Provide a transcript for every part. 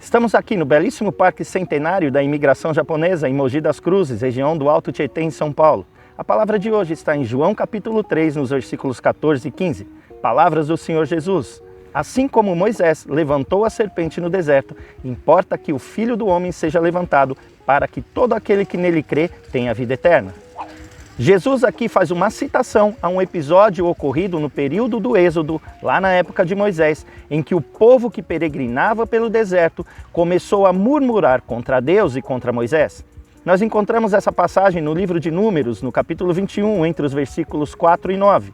Estamos aqui no belíssimo Parque Centenário da Imigração Japonesa, em Mogi das Cruzes, região do Alto Tietê, em São Paulo. A palavra de hoje está em João capítulo 3, nos versículos 14 e 15. Palavras do Senhor Jesus. Assim como Moisés levantou a serpente no deserto, importa que o Filho do Homem seja levantado, para que todo aquele que nele crê tenha vida eterna. Jesus aqui faz uma citação a um episódio ocorrido no período do Êxodo, lá na época de Moisés, em que o povo que peregrinava pelo deserto começou a murmurar contra Deus e contra Moisés. Nós encontramos essa passagem no livro de Números, no capítulo 21, entre os versículos 4 e 9.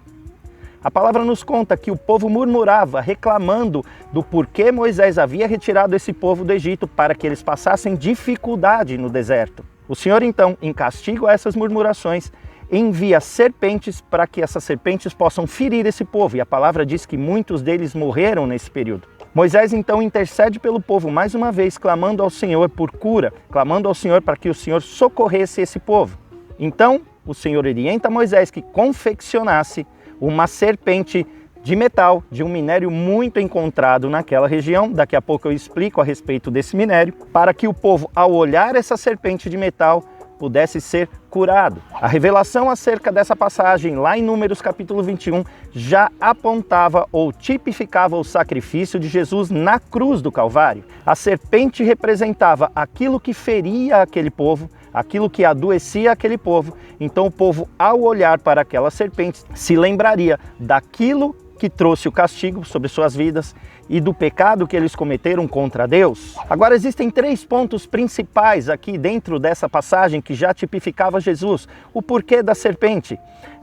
A palavra nos conta que o povo murmurava, reclamando do porquê Moisés havia retirado esse povo do Egito para que eles passassem dificuldade no deserto. O Senhor, então, em castigo a essas murmurações, envia serpentes para que essas serpentes possam ferir esse povo. E a palavra diz que muitos deles morreram nesse período. Moisés então intercede pelo povo mais uma vez, clamando ao Senhor por cura, clamando ao Senhor para que o Senhor socorresse esse povo. Então, o Senhor orienta Moisés que confeccionasse uma serpente de metal, de um minério muito encontrado naquela região. Daqui a pouco eu explico a respeito desse minério, para que o povo, ao olhar essa serpente de metal, pudesse ser curado. A revelação acerca dessa passagem, lá em Números capítulo 21, já apontava ou tipificava o sacrifício de Jesus na cruz do Calvário. A serpente representava aquilo que feria aquele povo, aquilo que adoecia aquele povo. Então o povo, ao olhar para aquela serpente, se lembraria daquilo que trouxe o castigo sobre suas vidas e do pecado que eles cometeram contra Deus. Agora, existem 3 pontos principais aqui dentro dessa passagem que já tipificava Jesus. O porquê da serpente.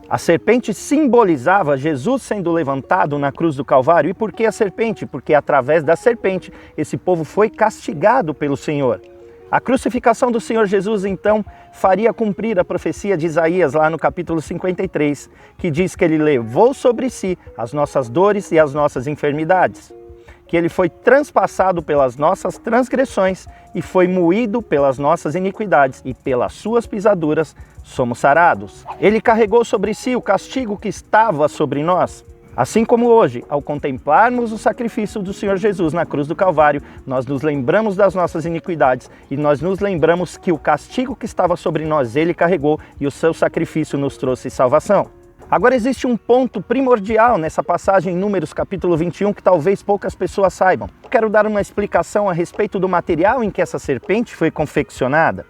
A serpente simbolizava Jesus sendo levantado na cruz do Calvário. E por que a serpente? Porque através da serpente esse povo foi castigado pelo Senhor. A crucificação do Senhor Jesus, então, faria cumprir a profecia de Isaías, lá no capítulo 53, que diz que ele levou sobre si as nossas dores e as nossas enfermidades, que ele foi transpassado pelas nossas transgressões e foi moído pelas nossas iniquidades, e pelas suas pisaduras somos sarados. Ele carregou sobre si o castigo que estava sobre nós. Assim como hoje, ao contemplarmos o sacrifício do Senhor Jesus na cruz do Calvário, nós nos lembramos das nossas iniquidades e nós nos lembramos que o castigo que estava sobre nós ele carregou e o seu sacrifício nos trouxe salvação. Agora existe um ponto primordial nessa passagem em Números capítulo 21 que talvez poucas pessoas saibam. Quero dar uma explicação a respeito do material em que essa serpente foi confeccionada.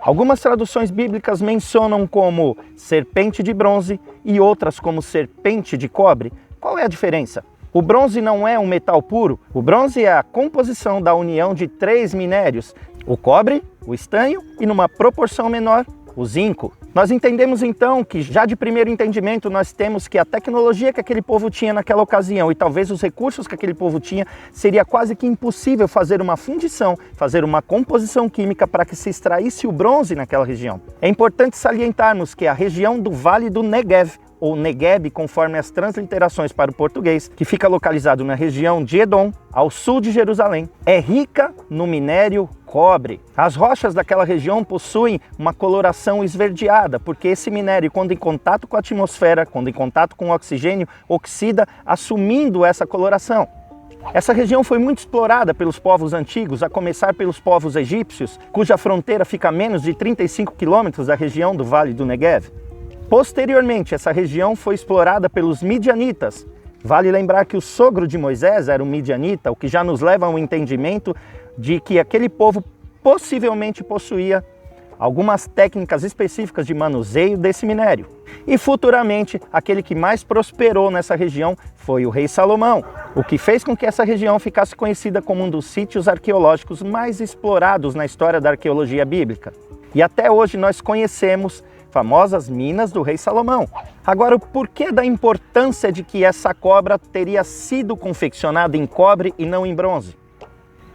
Algumas traduções bíblicas mencionam como serpente de bronze e outras como serpente de cobre. Qual é a diferença? O bronze não é um metal puro. O bronze é a composição da união de 3 minérios: o cobre, o estanho e, numa proporção menor, o zinco. Nós entendemos então que, já de primeiro entendimento, nós temos que a tecnologia que aquele povo tinha naquela ocasião e talvez os recursos que aquele povo tinha, seria quase que impossível fazer uma fundição, fazer uma composição química para que se extraísse o bronze naquela região. É importante salientarmos que a região do Vale do Negev, ou Negueb, conforme as transliterações para o português, que fica localizado na região de Edom, ao sul de Jerusalém, é rica no minério cobre. As rochas daquela região possuem uma coloração esverdeada, porque esse minério, quando em contato com a atmosfera, quando em contato com o oxigênio, oxida, assumindo essa coloração. Essa região foi muito explorada pelos povos antigos, a começar pelos povos egípcios, cuja fronteira fica a menos de 35 quilômetros da região do Vale do Negev. Posteriormente, essa região foi explorada pelos midianitas. Vale lembrar que o sogro de Moisés era um midianita, o que já nos leva a um entendimento de que aquele povo possivelmente possuía algumas técnicas específicas de manuseio desse minério. E futuramente, aquele que mais prosperou nessa região foi o rei Salomão, o que fez com que essa região ficasse conhecida como um dos sítios arqueológicos mais explorados na história da arqueologia bíblica. E até hoje nós conhecemos famosas minas do rei Salomão. Agora, o porquê da importância de que essa cobra teria sido confeccionada em cobre e não em bronze?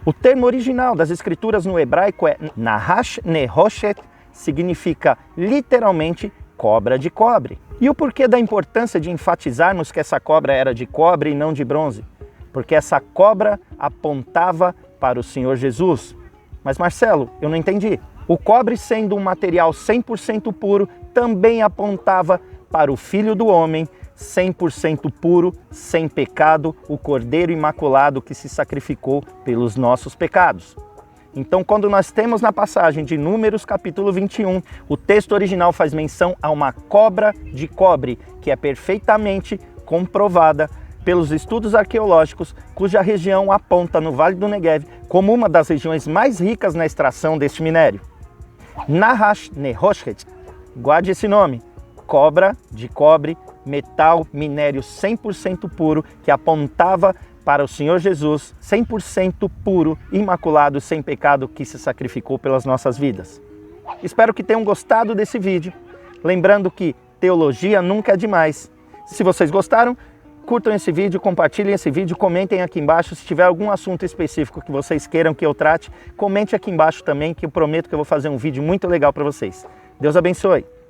O termo original das escrituras no hebraico é Nahash Nehoshet, significa literalmente cobra de cobre. E o porquê da importância de enfatizarmos que essa cobra era de cobre e não de bronze? Porque essa cobra apontava para o Senhor Jesus. Mas Marcelo, eu não entendi. O cobre, sendo um material 100% puro, também apontava para o Filho do Homem, 100% puro, sem pecado, o Cordeiro Imaculado que se sacrificou pelos nossos pecados. Então, quando nós temos na passagem de Números capítulo 21, o texto original faz menção a uma cobra de cobre, que é perfeitamente comprovada pelos estudos arqueológicos, cuja região aponta no Vale do Negev como uma das regiões mais ricas na extração deste minério. Nahash Nehoshhet, guarde esse nome, cobra de cobre, metal, minério 100% puro, que apontava para o Senhor Jesus, 100% puro, imaculado, sem pecado, que se sacrificou pelas nossas vidas. Espero que tenham gostado desse vídeo. Lembrando que teologia nunca é demais. Se vocês gostaram, curtam esse vídeo, compartilhem esse vídeo, comentem aqui embaixo. Se tiver algum assunto específico que vocês queiram que eu trate, comente aqui embaixo também, que eu prometo que eu vou fazer um vídeo muito legal para vocês. Deus abençoe!